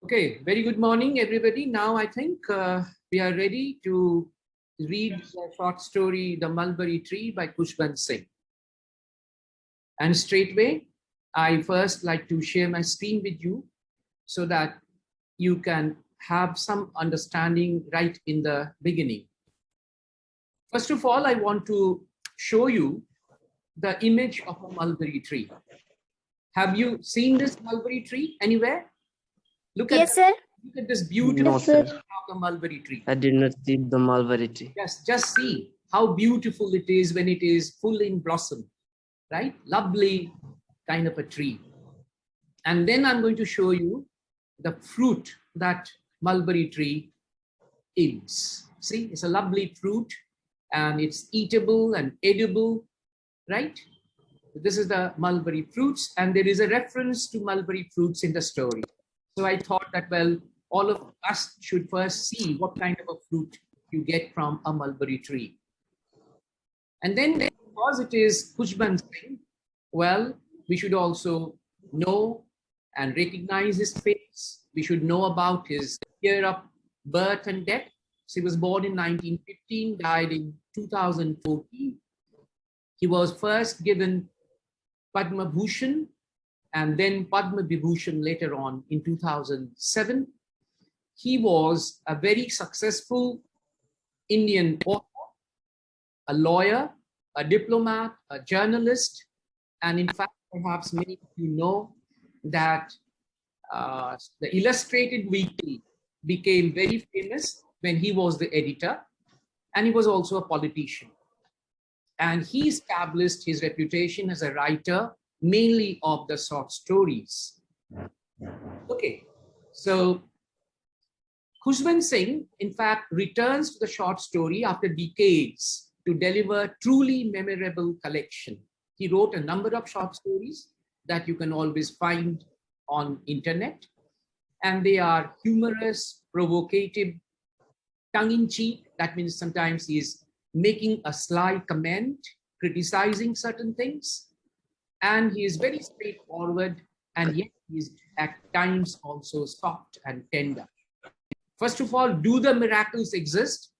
Okay, very good morning, everybody. Now I think we are ready to read the short story, The Mulberry Tree by Khushwant Singh. And straightway, I first like to share my screen with you so that you can have some understanding right in the beginning. First of all, I want to show you the image of a mulberry tree. Have you seen this mulberry tree anywhere? Look at Yes, sir. Look at this beautiful No, sir. of the mulberry tree. I did not see the mulberry tree. Just see how beautiful it is when it is full in blossom, right? Lovely kind of a tree. And then I'm going to show you the fruit that mulberry tree is. See, it's a lovely fruit and it's eatable and edible, right? This is the mulberry fruits, and there is a reference to mulberry fruits in the story. So I thought that, well, all of us should first see what kind of a fruit you get from a mulberry tree. And then because it is Khushwant Singh, well, we should also know and recognize his face. We should know about his year of birth and death. So he was born in 1915, died in 2014. He was first given Padma Bhushan and then Padma Vibhushan later on in 2007. He was a very successful Indian author, a lawyer, a diplomat, a journalist, and in fact, perhaps many of you know that the Illustrated Weekly became very famous when he was the editor, and he was also a politician. And he established his reputation as a writer, mainly of the short stories. Okay, so Khushwant Singh, in fact, returns to the short story after decades to deliver truly memorable collection. He wrote a number of short stories that you can always find on internet, and they are humorous, provocative, tongue-in-cheek. That means sometimes he's making a sly comment, criticizing certain things, and he is very straightforward, and yet he is at times also soft and tender. First of all, do the miracles exist?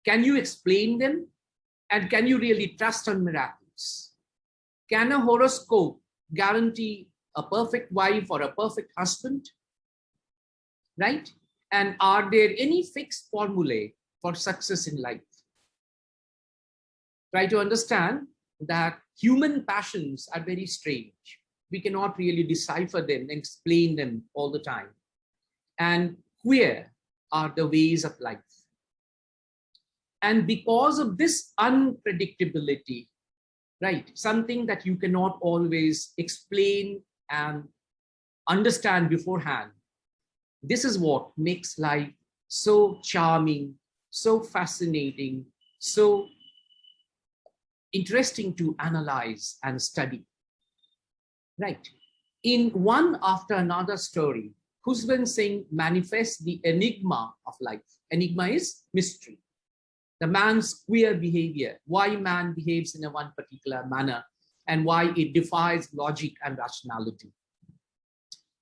Can you explain them? And can you really trust on miracles? Can a horoscope guarantee a perfect wife or a perfect husband? Right? And are there any fixed formulae for success in life? Try to understand that human passions are very strange. We cannot really decipher them and explain them all the time. And queer are the ways of life. And because of this unpredictability, right, something that you cannot always explain and understand beforehand, this is what makes life so charming, so fascinating, so interesting to analyze and study. Right. In one after another story, Khushwant Singh manifests the enigma of life. Enigma is mystery. The man's queer behavior, why man behaves in a one particular manner, and why it defies logic and rationality.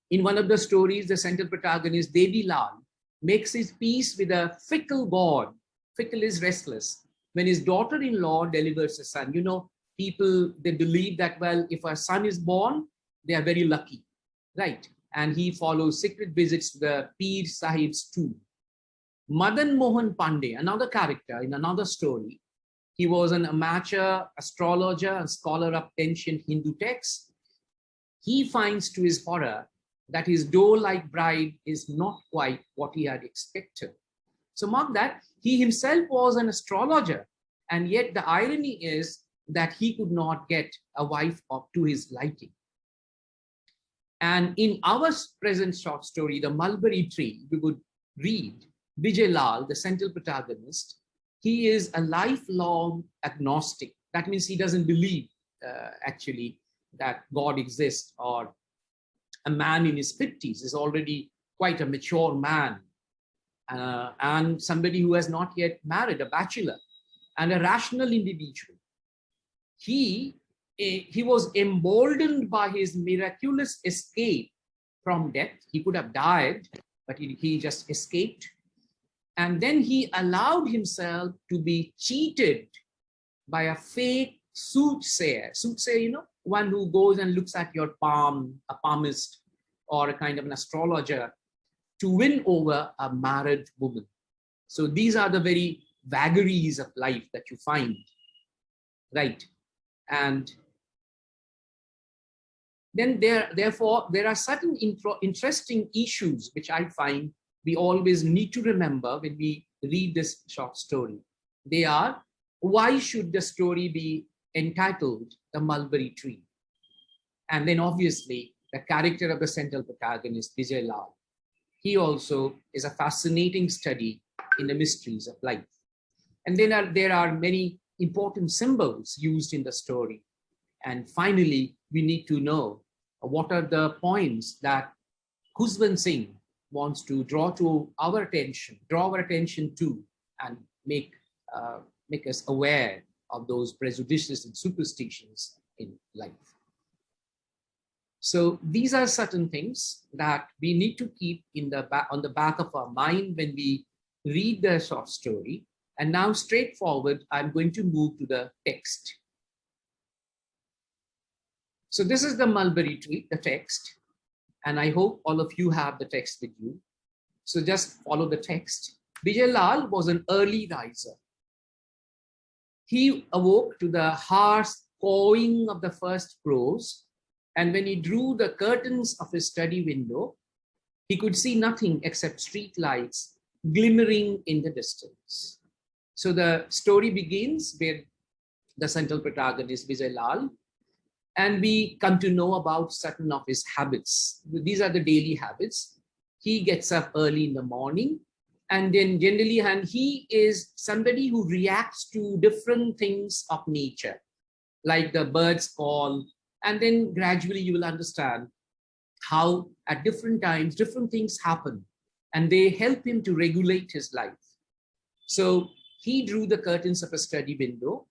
In one of the stories, the central protagonist, Devi Lal, makes his peace with a fickle god. Fickle is restless. When his daughter-in-law delivers a son, you know, people, they believe that, well, if a son is born, they are very lucky, right? And he follows secret visits to the Peer Sahib's tomb. Madan Mohan Pandey, another character in another story, he was an amateur astrologer and scholar of ancient Hindu texts. He finds to his horror that his doe-like bride is not quite what he had expected. So mark that, he himself was an astrologer, and yet the irony is that he could not get a wife to his liking. And in our present short story, The Mulberry Tree, we would read Vijay Lal, the central protagonist. He is a lifelong agnostic. That means he doesn't believe actually that God exists, or a man in his 50s is already quite a mature man. And somebody who has not yet married, a bachelor, and a rational individual. He was emboldened by his miraculous escape from death. He could have died, but he just escaped. And then he allowed himself to be cheated by a fake soothsayer. Soothsayer, you know, one who goes and looks at your palm, a palmist or a kind of an astrologer, to win over a married woman. So these are the very vagaries of life that you find, right? And then therefore, there are certain interesting issues which I find we always need to remember when we read this short story. They are, why should the story be entitled The Mulberry Tree? And then obviously, the character of the central protagonist, Vijay Lal. He also is a fascinating study in the mysteries of life. And then there are many important symbols used in the story. And finally, we need to know what are the points that Khushwant Singh wants to draw our attention to, and make us aware of those prejudices and superstitions in life. So these are certain things that we need to keep on the back of our mind when we read the short story. And now, straightforward, I'm going to move to the text. So this is the Mulberry Tree, the text, and I hope all of you have the text with you. So just follow the text. Vijay Lal was an early riser. He awoke to the harsh cawing of the first crows, and when he drew the curtains of his study window, he could see nothing except street lights glimmering in the distance. So the story begins with the central protagonist, Vijay Lal, and we come to know about certain of his habits. These are the daily habits. He gets up early in the morning, and then generally, and he is somebody who reacts to different things of nature, like the birds call, and then gradually you will understand how at different times, different things happen, and they help him to regulate his life. So he drew the curtains of a study window.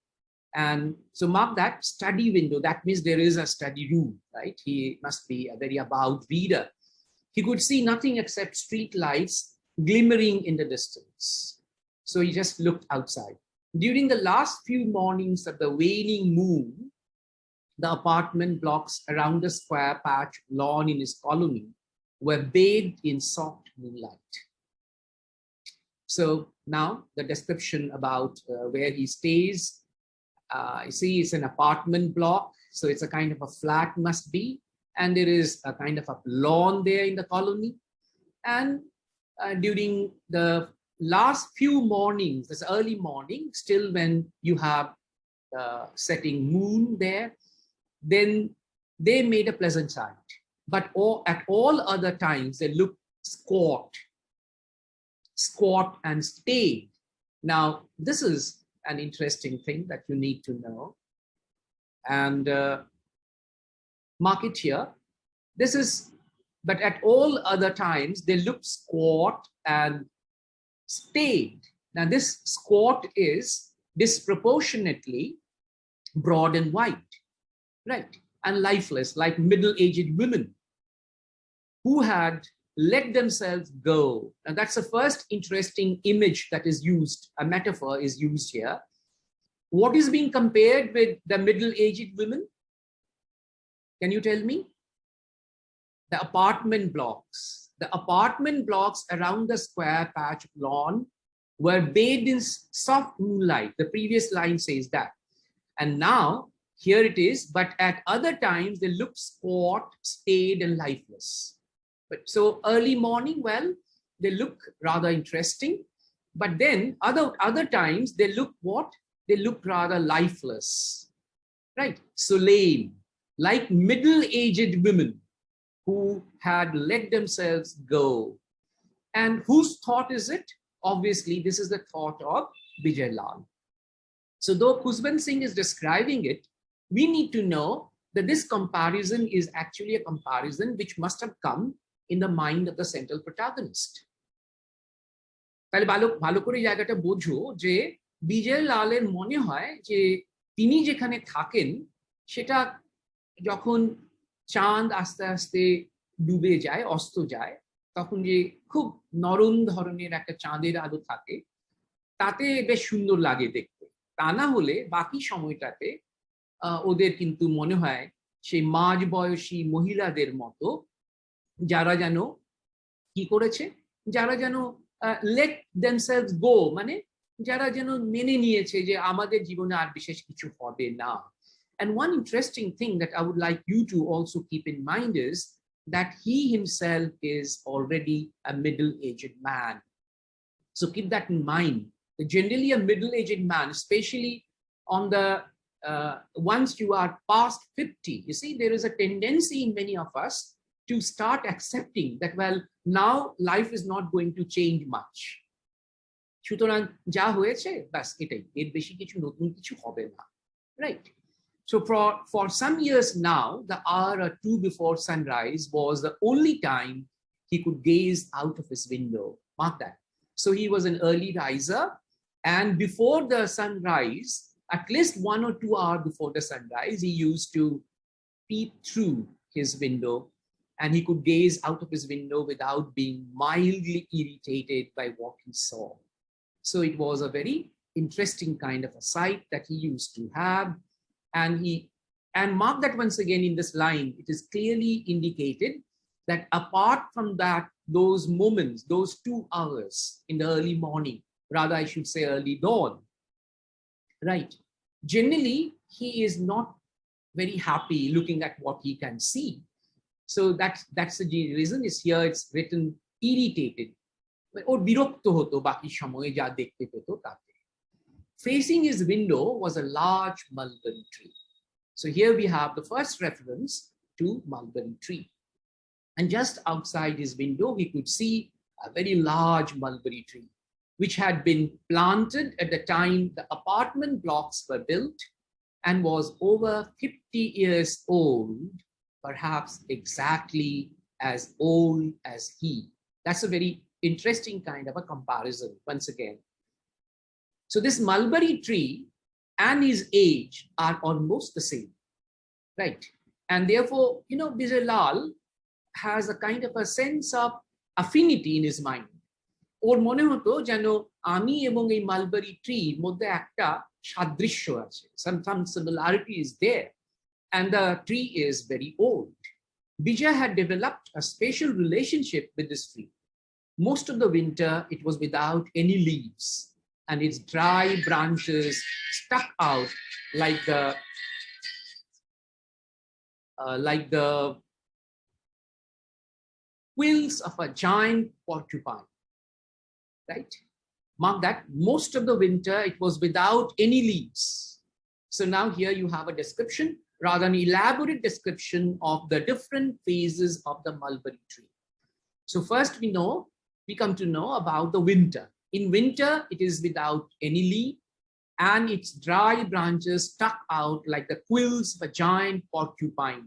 And so mark that, study window, that means there is a study room, right? He must be a very avowed reader. He could see nothing except street lights glimmering in the distance. So he just looked outside. During the last few mornings of the waning moon, the apartment blocks around the square patch lawn in his colony were bathed in soft moonlight. So now the description about where he stays. You see, it's an apartment block, so it's a kind of a flat must be, and there is a kind of a lawn there in the colony. And during the last few mornings, this early morning, still when you have the setting moon there, then they made a pleasant sight. But at all other times, they looked squat and staid. Now, this is an interesting thing that you need to know. And mark it here. This is, but at all other times, they look squat and staid. Now, this squat is disproportionately broad and wide, right? And lifeless, like middle-aged women who had let themselves go. And that's the first interesting image that is used, a metaphor is used here. What is being compared with the middle-aged women? Can you tell me? The apartment blocks. The apartment blocks around the square patch lawn were bathed in soft moonlight. The previous line says that. And now, here it is, but at other times, they look squat, staid, and lifeless. But so early morning, well, they look rather interesting. But then other times, they look what? They look rather lifeless, right? Solemn, like middle-aged women who had let themselves go. And whose thought is it? Obviously, this is the thought of Vijay Lal. So though Khushwant Singh is describing it, we need to know that this comparison is actually a comparison which must have come in the mind of the central protagonist. তাহলে ভালো করে জায়গাটা বোঝো যে বিজয় লালের মনে হয় যে তিনি যেখানে থাকেন সেটা যখন চাঁদ আস্তে আস্তে ডুবে যায়, অস্ত যায়, তখন যে খুব নরম ধরনের একটা চাঁদের আলো থাকে, তাতে বেশ সুন্দর লাগে দেখতে। তা না হলে বাকি সময়টাতে ওদের কিন্তু মনে হয় সেই মাঝ বয়সী মহিলাদের মতো, যারা যেন কি করেছে, যারা যেন লেট দেমসেলভস গো, মানে যারা যেন মেনে নিয়েছে যে আমাদের জীবনে আর বিশেষ কিছু হবে না। And one interesting thing that I would like you to also keep in mind is that he himself is already a middle-aged man. So keep that in mind. Generally, a middle-aged man, especially on the once you are past 50, you see, there is a tendency in many of us to start accepting that, well, now life is not going to change much. সুতরাং যা হয়েছে বাস এটাই, এর বেশি কিছু নতুন কিছু হবে না, right? So for some years now, the hour or two before sunrise was the only time he could gaze out of his window. Mark that. So he was an early riser, and before the sunrise, at least 1 or 2 hours before the sunrise, he used to peep through his window, and he could gaze out of his window without being mildly irritated by what he saw. So it was a very interesting kind of a sight that he used to have. And mark that once again in this line, it is clearly indicated that apart from that, those moments, those 2 hours in the early morning, rather I should say early dawn, right? Generally, he is not very happy looking at what he can see. So that's the reason is here it's written irritated. ওর বিরক্ত হতো বাকি সময়ে যা দেখতে পেত তাতে। Facing his window was a large mulberry tree. So here we have the first reference to mulberry tree. And just outside his window, he could see a very large mulberry tree, which had been planted at the time the apartment blocks were built and was over 50 years old, perhaps exactly as old as he. That's a very interesting kind of a comparison once again. So this mulberry tree and his age are almost the same, right? And therefore, you know, Vijay Lal has a kind of a sense of affinity in his mind. ওর মনে হতো যেন আমি এবং এই mulberry ট্রির মধ্যে একটা সাদৃশ্য আছে, some similarity is there, and the tree is very old. Vijay had developed a special relationship with this tree. Most of the winter, it was without any leaves, and its dry branches stuck out like the quills of a giant porcupine, right? Mark that, most of the winter, it was without any leaves. So now here you have a description, rather an elaborate description of the different phases of the mulberry tree. So first we come to know about the winter. In winter, it is without any leaf, and its dry branches stuck out like the quills of a giant porcupine.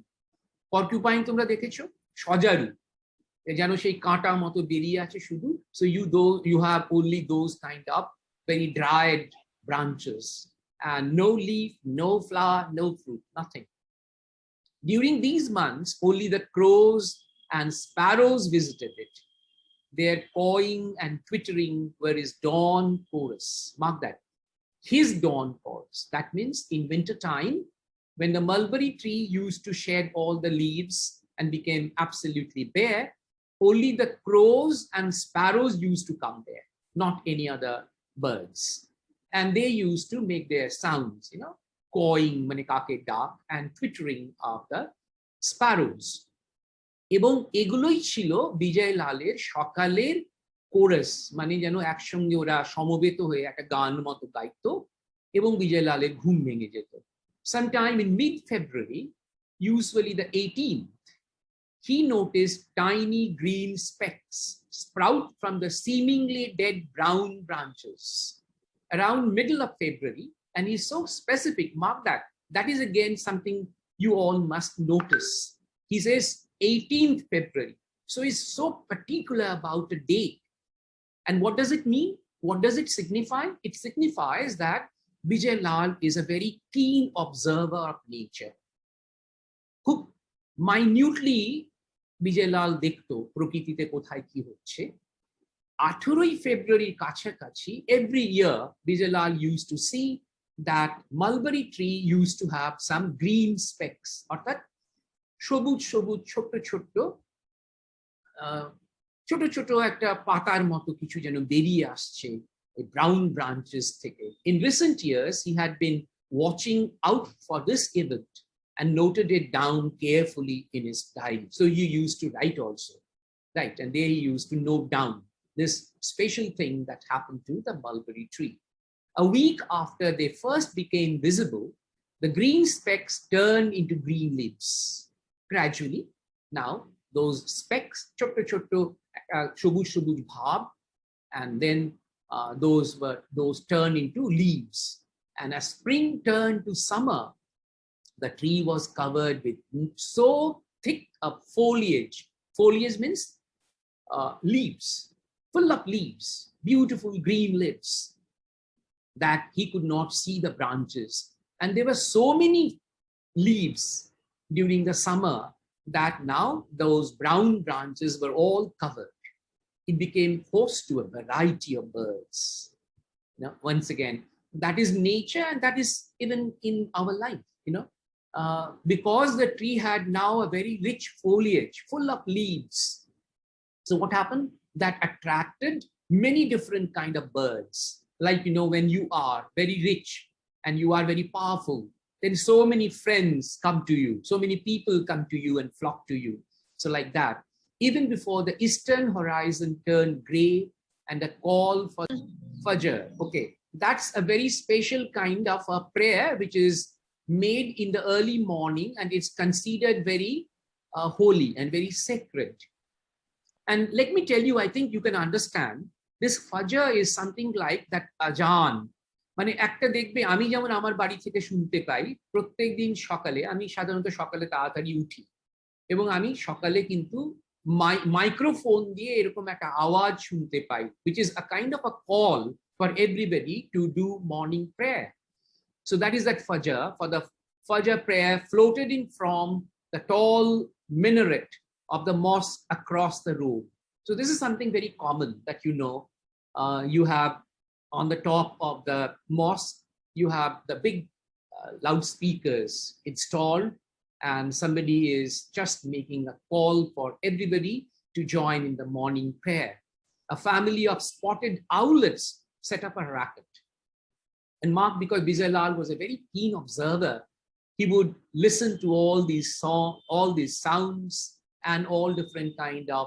Porcupine তোমরা দেখেছো? সজারু, যেন সেই কাঁটা মতো বেরিয়ে আছে শুধু। So you have only those kind of very dried branches, and no leaf, no flower, no fruit, nothing. During these months, only the crows and sparrows visited it. Their cawing and twittering were his dawn chorus. Mark that, his dawn chorus. That means in winter time, when the mulberry tree used to shed all the leaves and became absolutely bare, only the crows and sparrows used to come there, not any other birds. And they used to make their sounds, you know, cawing mane kake ডাক, and twittering of the sparrows. এবং এগুলোই ছিল বিজয় লালের সকালের chorus, মানে যেন একসঙ্গে ওরা সমবেত হয়ে একটা গান মতো গাইতো, এবং বিজয় লালের ঘুম ভেঙে যেত। Sometime in mid-February, usually the 18th, he noticed tiny green specks sprout from the seemingly dead brown branches around middle of February, and he's so specific. Mark that. That is again something you all must notice. He says 18th February. So he's so particular about the date. And what does it mean? What does it signify? It signifies that Vijay Lal is a very keen observer of nature, who minutely বিজয়লাল দেখতো প্রকৃতিতে কোথায় কি হচ্ছে। 18ই ফেব্রুয়ারির কাছাকাছি every year Bijalal used to see that mulberry tree used to have some green specks, অর্থাৎ সবুজ সবুজ ছোট্ট ছোট্ট ছোট ছোট একটা পাতার মতো কিছু যেন বেরিয়ে আসছে brown branches থেকে. In recent years he had been watching out for this event and noted it down carefully in his diary. So he used to write also, right? And there he used to note down this special thing that happened to the mulberry tree. A week after they first became visible, the green specks turned into green leaves. Gradually, now those specks, chotto chotto shobuj shobuj bhab, and then those turned into leaves. And as spring turned to summer, the tree was covered with so thick a foliage. Foliage means leaves, full of leaves, beautiful green leaves, that he could not see the branches. And there were so many leaves during the summer that now those brown branches were all covered. It became host to a variety of birds. Now, once again, that is nature, and that is even in our life, because the tree had now a very rich foliage full of leaves. So what happened? That attracted many different kind of birds. Like, when you are very rich and you are very powerful, then so many friends come to you, so many people come to you and flock to you. So like that, even before the eastern horizon turned gray and the call for Fajr. Okay, that's a very special kind of a prayer which is made in the early morning, and it's considered very holy and very sacred. And let me tell you, I think you can understand, this Fajr is something like that Ajan. মানে একটা দেখবে, আমি যেমন আমার বাড়ি থেকে শুনতে পাই প্রত্যেকদিন সকালে, আমি সাধারণত সকালে তাড়াতাড়ি উঠি এবং আমি সকালে কিন্তু মাইক্রোফোন দিয়ে এরকম একটা আওয়াজ শুনতে পাই, which is a kind of a call for everybody to do morning prayer. So that is that Fajr. For the Fajr prayer floated in from the tall minaret of the mosque across the road. So this is something very common that you have on the top of the mosque, you have the big loudspeakers installed, and somebody is just making a call for everybody to join in the morning prayer. A family of spotted owlets set up a racket. And Mark, because Bijalal was a very keen observer, he would listen to all these sounds and all different kind of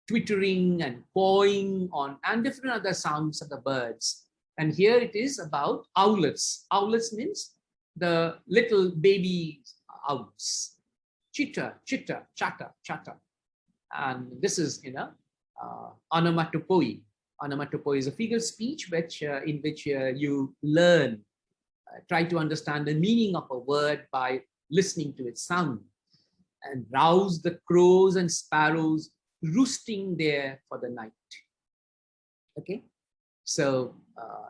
twittering and cawing on and different other sounds of the birds. And here it is about owlets. Owlets means the little baby owls. Chitter, chitter, chatter, chatter. And this is onomatopoeia. Onomatopoeia is a figure of speech in which you learn, try to understand the meaning of a word by listening to its sound, and rouse the crows and sparrows roosting there for the night. Okay, so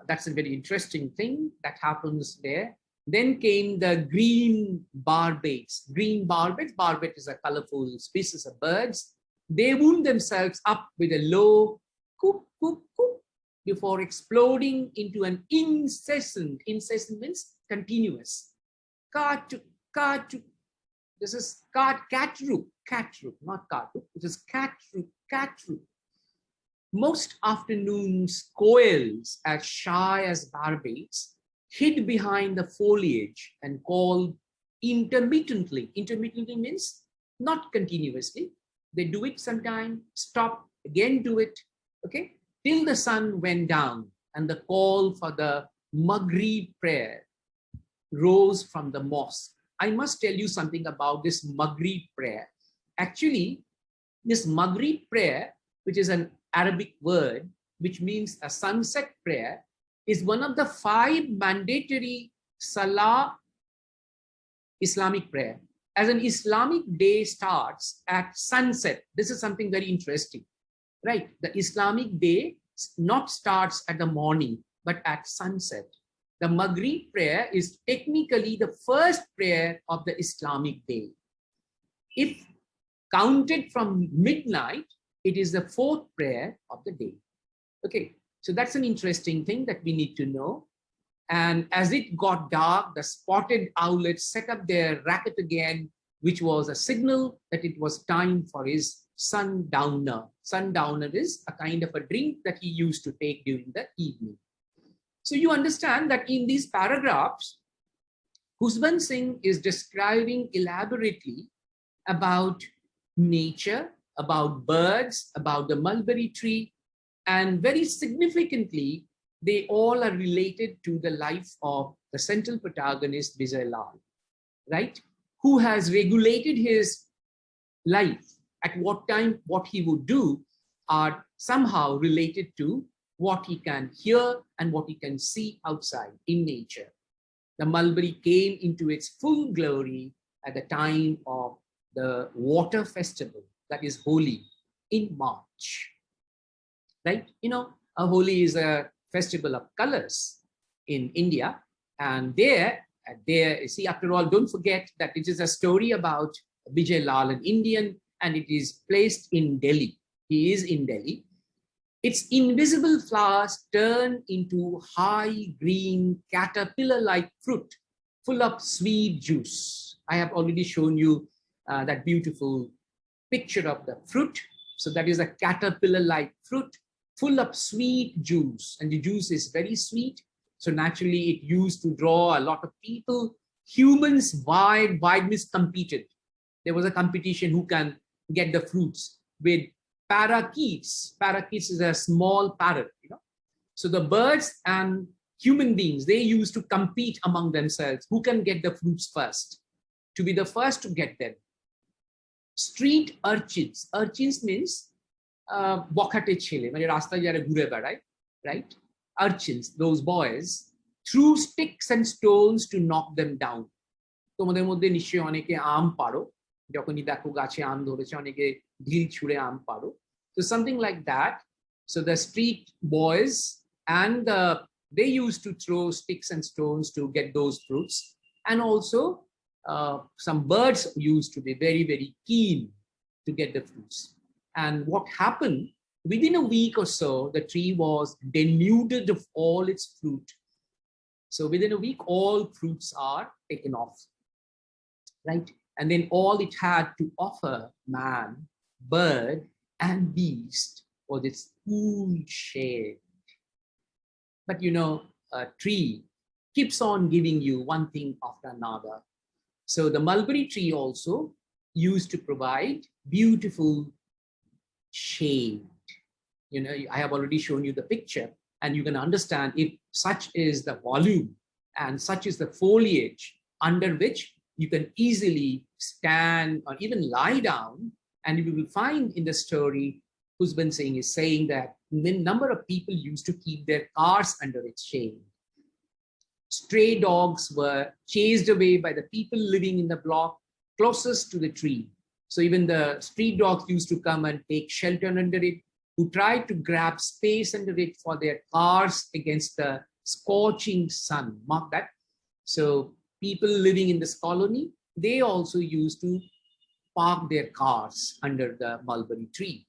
that's a very interesting thing that happens there. Then came the green barbets. Green barbets, barbet is a colorful species of birds. They wound themselves up with a low coop, coop, coop before exploding into an incessant means continuous, cat. This is catroop, not catroop. It is catroop. Most afternoons, quails as shy as barbets hid behind the foliage and called intermittently. Intermittently means not continuously. They do it sometime, stop, again do it, okay, till the sun went down and the call for the Maghrib prayer rose from the mosque. I must tell you something about this Maghrib prayer. Actually, this Maghrib prayer, which is an Arabic word which means a sunset prayer, is one of the 5 mandatory Salah Islamic prayer. As an Islamic day starts at sunset, this is something very interesting, right? The Islamic day not starts at the morning, but at sunset. The Maghrib prayer is technically the first prayer of the Islamic day. If Counted from midnight, it is the fourth prayer of the day. Okay, so that's an interesting thing that we need to know. And as it got dark, the spotted owlet set up their racket again, which was a signal that it was time for his sundowner. Sundowner is a kind of a drink that he used to take during the evening. So you understand that in these paragraphs, Khushwant Singh is describing elaborately about nature, about birds, about the mulberry tree, and very significantly, they all are related to the life of the central protagonist, Vijay Lal, right? Who has regulated his life, at what time, what he would do, are somehow related to what he can hear and what he can see outside in nature. The mulberry came into its full glory at the time of the water festival, that is Holi, in March, right? You know, a Holi is a festival of colors in India, and there, see, after all, don't forget that it is a story about Vijay Lal, an Indian, and it is placed in Delhi. He is in Delhi. Its invisible flowers turn into high green caterpillar-like fruit full of sweet juice. I have already shown you that beautiful picture of the fruit. So that is a caterpillar-like fruit full of sweet juice, and the juice is very sweet. So naturally it used to draw a lot of people. Humans wide means competed. There was a competition who can get the fruits with parakeets. Parakeets is a small parrot, you know. So the birds and human beings, they used to compete among themselves. Who can get the fruits first? To be the first to get them. Street urchins. Urchins means bokhate chile, mane rastaয় যারা ঘুরে বেড়ায়, right? Urchins, those boys, threw sticks and stones to knock them down. তোমাদের মধ্যে নিশ্চয়ই অনেকে আম পারো, যখনই দেখো গাছে আম ধরেছে অনেকে ঢিল ছুঁড়ে আম পারো. So something like that. So the street boys, and they used to throw sticks and stones to get those fruits. And also some birds used to be very, very keen to get the fruits. And what happened, within a week or so, the tree was denuded of all its fruit. So within a week, all fruits are taken off, right? And then all it had to offer man, bird, and beast was its cool shade. But you know, a tree keeps on giving you one thing after another. So the mulberry tree also used to provide beautiful shade. You know, I have already shown you the picture, and you can understand if such is the volume and such is the foliage under which you can easily stand or even lie down. And you will find in the story, Khushwant Singh is saying that the number of people used to keep their cars under its shade. Stray dogs were chased away by the people living in the block closest to the tree. So even the street dogs used to come and take shelter under it, who tried to grab space under it for their cars against the scorching sun. Mark that. So people living in this colony, they also used to park their cars under the mulberry tree.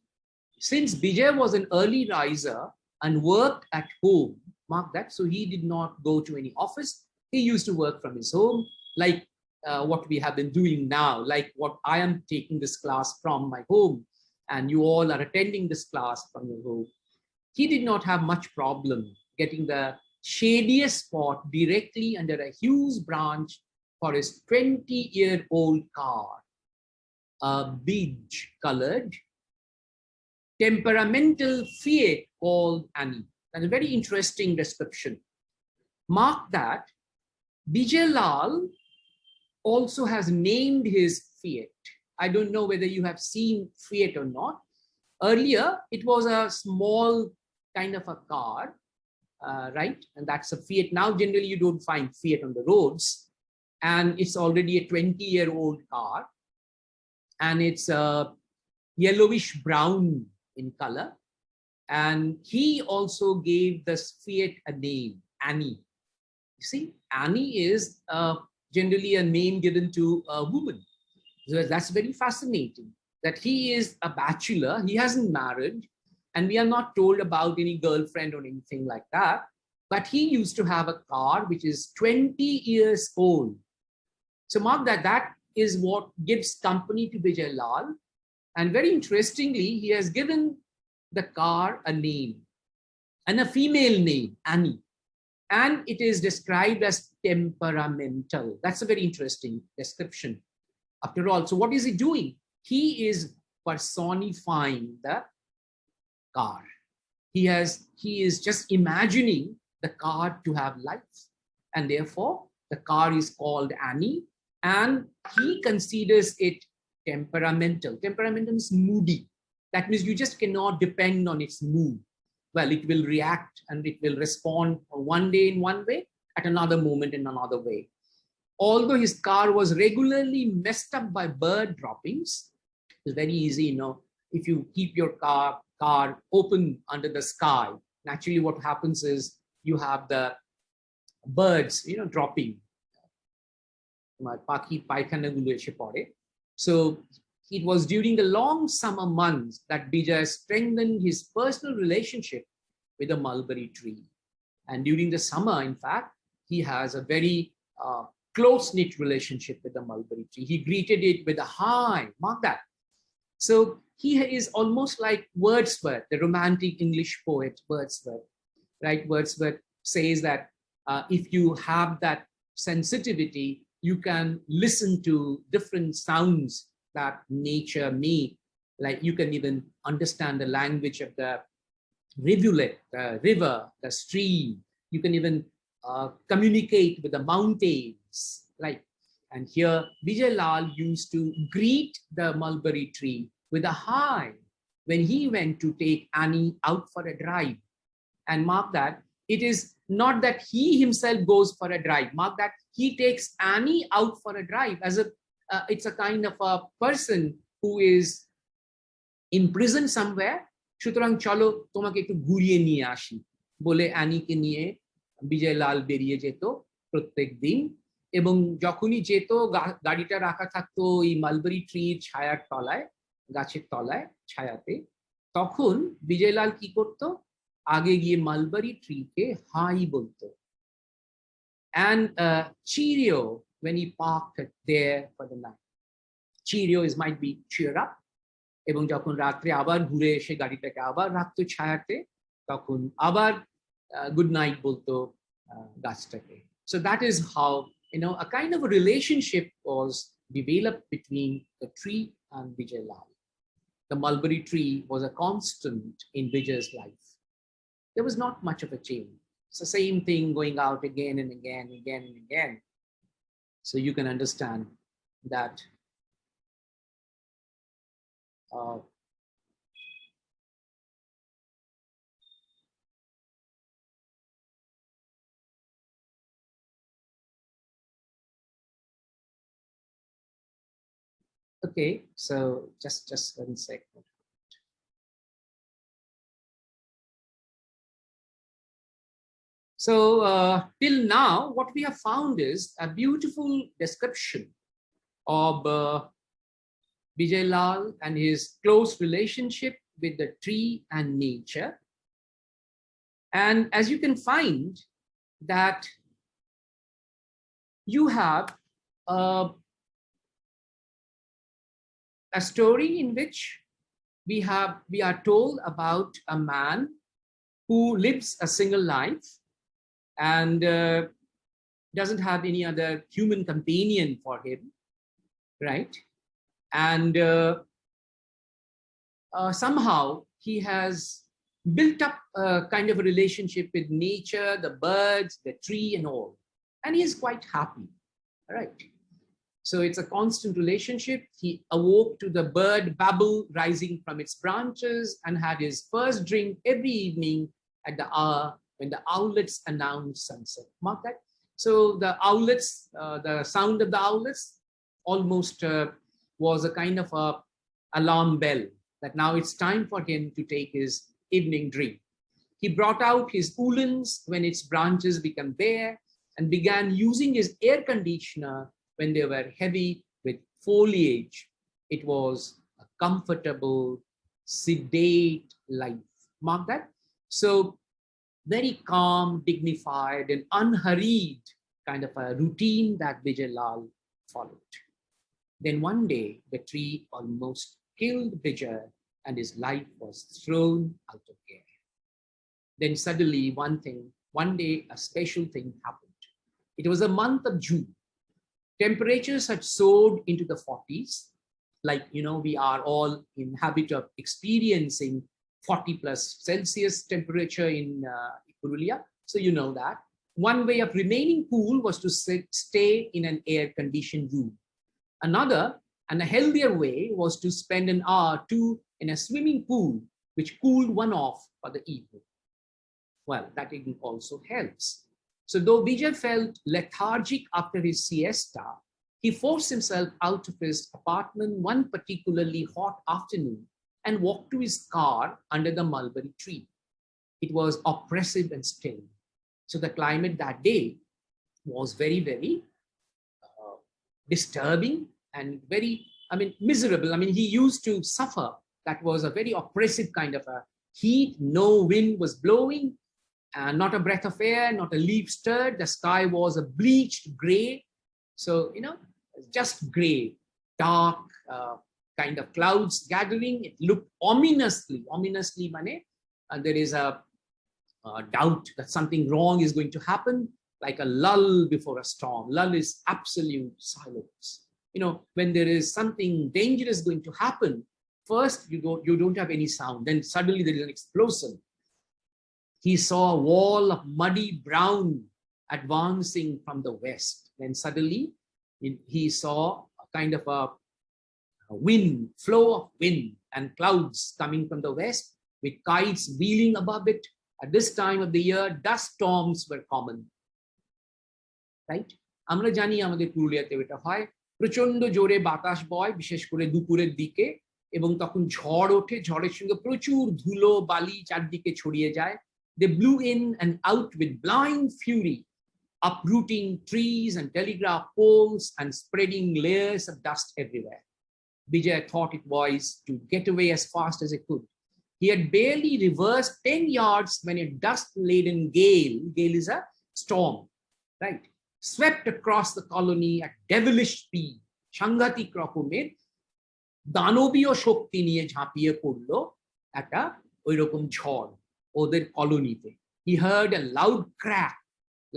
Since Vijay was an early riser and worked at home, mark that, so he did not go to any office. He used to work from his home, like what we have been doing now, like what I am taking this class from my home, and you all are attending this class from your home. He did not have much problem getting the shadiest spot directly under a huge branch for his 20-year-old car, a beige-colored, temperamental Fiat called Annie. That's a very interesting description. Mark that Vijay Lal also has named his Fiat. I don't know whether you have seen Fiat or not. Earlier, it was a small kind of a car, right? And that's a Fiat. Now, generally, you don't find Fiat on the roads. And it's already a 20-year-old car. And it's yellowish brown in color. And he also gave this Fiat a name, Annie. You see, Annie is generally a name given to a woman. So that's very fascinating. that he is a bachelor, he hasn't married, and we are not told about any girlfriend or anything like that. But he used to have a car which is 20 years old. So mark that, that is what gives company to Vijay Lal. And very interestingly, he has given the car a name, and a female name, Annie. And it is described as temperamental. That's a very interesting description. After all, so what is he doing? He is personifying the car. He is just imagining the car to have life. And therefore, the car is called Annie, and he considers it temperamental. Temperamental is moody. That means you just cannot depend on its mood. Well, it will react and it will respond one day in one way, at another moment in another way. Although his car was regularly messed up by bird droppings, it's very easy, you know, if you keep your car open under the sky, naturally what happens is you have the birds, you know, dropping. So it was during the long summer months that Bijay strengthened his personal relationship with the mulberry tree. And during the summer, in fact, he has a very close-knit relationship with the mulberry tree. He greeted it with a hi, mark that. So he is almost like Wordsworth, the romantic English poet Wordsworth, right? Wordsworth says that if you have that sensitivity, you can listen to different sounds that nature made. Like you can even understand the language of the rivulet, the river, the stream. You can even communicate with the mountains. Like, and here Vijay Lal used to greet the mulberry tree with a hi when he went to take Annie out for a drive. And mark that, it is not that he himself goes for a drive. Mark that, he takes Annie out for a drive as a it's a kind of a person who is imprisoned somewhere. সুতরাং চলো তোমাকে একটু ঘুরিয়ে নিয়ে আসি বলে অ্যানিকে নিয়ে বিজয় লাল বেরিয়ে যেত প্রত্যেক দিন। এবং যখনই যেত গাড়িটা রাখা থাকতো এই মালবেরি ট্রির ছায়ার তলায়, গাছের তলায় ছায়াতে, তখন বিজয় লাল কি করতো? আগে গিয়ে মালবেরি ট্রিকে হাই বলতো। And cheerio when he parked there for the night. Cheerio is might be cheer up. এবং যখন রাত্রে আবার ঘুরে এসে গাড়িটাকে আবার রাখতো ছায়াতে, তখন আবার গুড নাইট বলতো গাছটাকে। So that is how, you know, a kind of a relationship was developed between the tree and Vijay Lal. The mulberry tree was a constant in Vijay's life. There was not much of a change. It's the same thing going out again and again, again and again. So you can understand that okay, so just 1 second. So till now, what we have found is a beautiful description of Vijay Lal and his close relationship with the tree and nature. And as you can find that you have a story in which we are told about a man who lives a single life and doesn't have any other human companion for him, right? And somehow he has built up a kind of a relationship with nature, the birds, the tree and all. And he is quite happy, right? So it's a constant relationship. He awoke to the bird babble rising from its branches and had his first drink every evening at the hour when the owlets announced sunset. Mark that. So the owlets, the sound of the owlets almost was a kind of a alarm bell that now it's time for him to take his evening drink. He brought out his woolens when its branches became bare and began using his air conditioner when they were heavy with foliage. It was a comfortable, sedate life. Mark that. So very calm, dignified, and unhurried kind of a routine that Vijay Lal followed. Then one day, the tree almost killed Vijay and his life was thrown out of air. Then suddenly one day, a special thing happened. It was the month of June. Temperatures had soared into the 40s. Like, we are all in habit of experiencing 40 plus Celsius temperature in Purulia. So you know that. One way of remaining cool was to stay in an air-conditioned room. Another, and a healthier way, was to spend an hour or two in a swimming pool, which cooled one off for the evening. Well, that also helps. So though Vijay felt lethargic after his siesta, he forced himself out of his apartment one particularly hot afternoon and walked to his car under the mulberry tree. It was oppressive and still. So the climate that day was very, very disturbing and very, miserable. He used to suffer. That was a very oppressive kind of a heat. No wind was blowing, and not a breath of air, not a leaf stirred. The sky was a bleached gray. So, just gray, dark kind of clouds gathering. It looked ominously, there is a doubt that something wrong is going to happen, like a lull before a storm. Lull is absolute silence. When there is something dangerous going to happen, first you don't have any sound, then suddenly there is an explosion. He saw a wall of muddy brown advancing from the west. Then suddenly he saw a kind of a flow of wind and clouds coming from the west with kites wheeling above it. At this time of the year, dust storms were common. Right? আমরা জানি আমাদের পুরুলিয়াতে এটা হয়, প্রচন্ড জোরে বাতাস বয়, বিশেষ করে দুপুরের দিকে, এবং তখন ঝড় ওঠে, ঝড়ের সঙ্গে প্রচুর ধুলো বালি চারদিকে ছড়িয়ে যায়. They blew in and out with blind fury, uprooting trees and telegraph poles and spreading layers of dust everywhere. Vijay thought it wise to get away as fast as he could. He had barely reversed 10 yards when a dust-laden gale is a storm, right, swept across the colony at devilish speed. সাংঘাতিক রকমের দানবীয় শক্তি নিয়ে ঝাঁপিয়ে পড়লো একটা ওইরকম ঝড় ওদের কলোনিতে. He heard a loud crack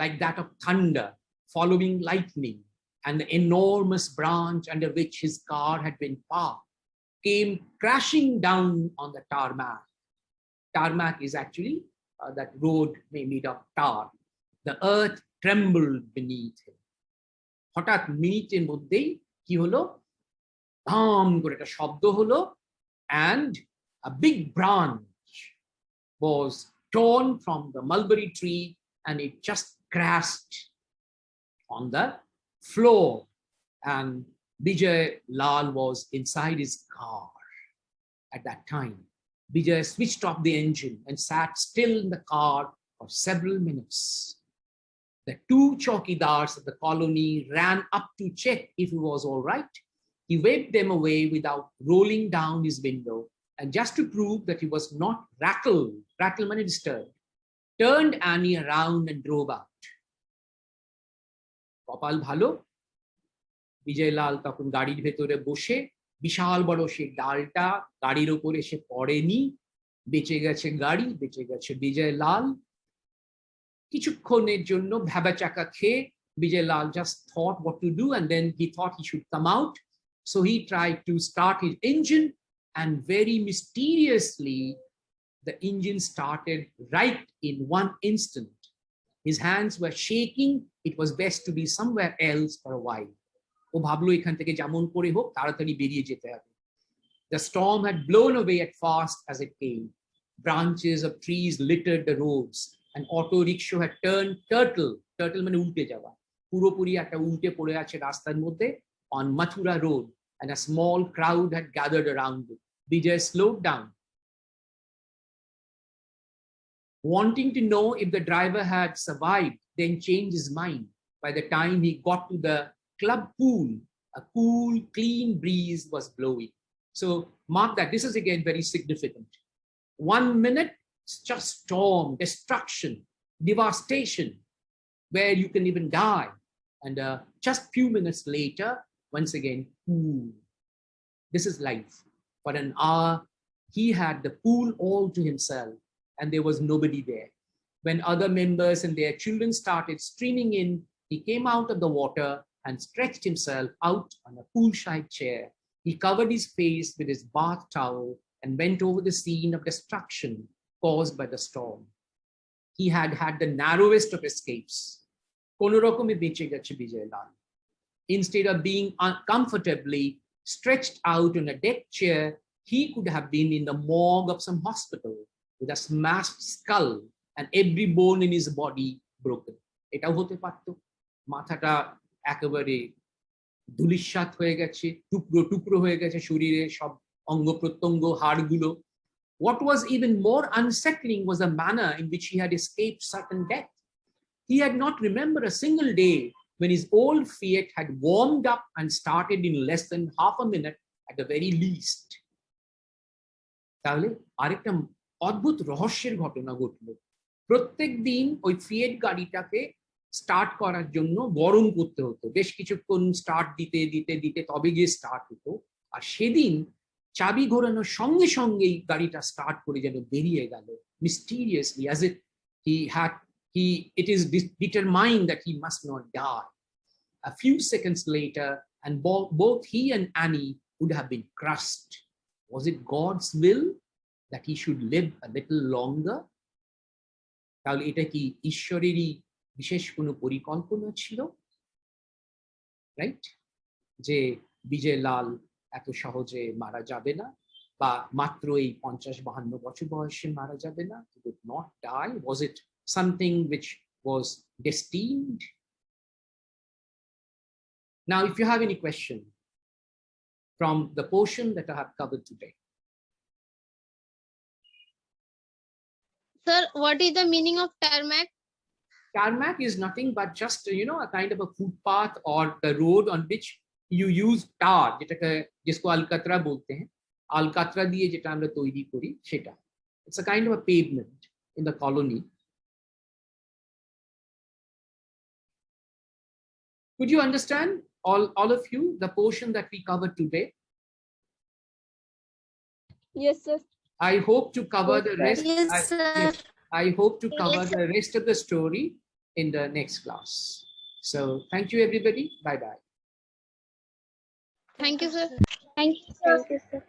like that of thunder following lightning, and the enormous branch under which his car had been parked came crashing down on the tarmac. Tarmac is actually that road made of tar. The earth trembled beneath him. হঠাৎ মিনিটের মধ্যেই কি হলো, ধাম করে একটা শব্দ হলো, and a big branch was torn from the mulberry tree and it just crashed on the floor, and Vijay Lal was inside his car. At that time, Vijay switched off the engine and sat still in the car for several minutes. The two chowkidars of the colony ran up to check if he was all right. He waved them away without rolling down his window, and just to prove that he was not rattled means disturbed, turned Annie around and drove out. কপাল ভালো, বিজয় লাল তখন গাড়ির ভেতরে বসে, বিশাল বড় সেই ডালটা গাড়ির উপরে এসে পড়েনি, বেঁচে গেছে গাড়ি, বেঁচে গেছে বিজয় লাল. কিছুক্ষণের জন্য ভ্যাবাচাকা খেয়ে বিজয় লাল just thought what to do, and then he thought he should come out. So he tried to start his engine, and very mysteriously the engine started right in one instant. His hands were shaking. It was best to be somewhere else for a while. ও ভাবলো এখান থেকে যেমন করে হোক তাড়াতাড়ি বেরিয়ে যেতে হবে. The storm had blown away as fast as it came. Branches of trees littered the roads. An auto rickshaw had turned turtle মানে উল্টে যাওয়া, পুরোপুরি একটা উল্টে পড়ে আছে রাস্তার মধ্যে on Mathura Road, and a small crowd had gathered around it. Vijay slowed down, wanting to know if the driver had survived, then changed his mind. By the time he got to the club pool, a cool, clean breeze was blowing. So mark that. This is again very significant. 1 minute, it's just storm, destruction, devastation, where you can even die. And just few minutes later, once again, this is life. For an hour, he had the pool all to himself, and there was nobody there. When other members and their children started streaming in, he came out of the water and stretched himself out on a poolside chair. He covered his face with his bath towel and went over the scene of destruction caused by the storm. He had had the narrowest of escapes. Instead of being uncomfortably stretched out on a deck chair, he could have been in the morgue of some hospital with a smashed skull and every bone in his body broken. Etao hote parto. Mathata ekebare ধুলিস্যাৎ হয়ে গেছে, টুকরো টুকরো হয়ে গেছে শরীরে সব অঙ্গ প্রত্যঙ্গ হাড়গুলো. What was even more unsettling was the manner in which he had escaped certain death. He had not remembered a single day when his old Fiat had warmed up and started in less than half a minute at the very least. তাহলে আরেকটা অদ্ভুত রহস্যের ঘটনা ঘটলো. প্রত্যেক দিন ওই Fiat গাড়িটাকে স্টার্ট করার জন্য গরম করতে হতো, বেশ কিছুক্ষণ স্টার্ট দিতে দিতে দিতে তবে গিয়ে স্টার্ট হতো। আর সেদিন চাবি ঘোরানোর সঙ্গে সঙ্গেই গাড়িটা স্টার্ট করে যেন বেরিয়ে গেল mysteriously, as if it is determined that he must not die. A few seconds later, and both he and Annie would have been crushed. Was it God's will that he should live a little longer? তাহলে এটা কি ঈশ্বরেরই বিশেষ কোনো পরিকল্পনা ছিল, right? যে বিজয় লাল এত সহজে মারা যাবে না, বা মাত্র এই 50-52 বছর বয়সে মারা যাবে না? He would not die. Was it something which was destined? Now, if you have any question from the portion that I have covered today. Sir, what is the meaning of tarmac? Tarmac is nothing but just, a kind of a footpath or the road on which you use tar, যেটাকে जिसको alcatra बोलते हैं, alcatra দিয়ে যেটা আমরা তৈরি করি সেটা. It's a kind of a pavement in the colony. Could you understand, all of you, the portion that we covered today? Yes, sir. I hope to cover the rest. Yes, sir. I hope to cover Yes, the rest of the story in the next class. So thank you, everybody. Bye-bye. Thank you, sir. Thank you, sir.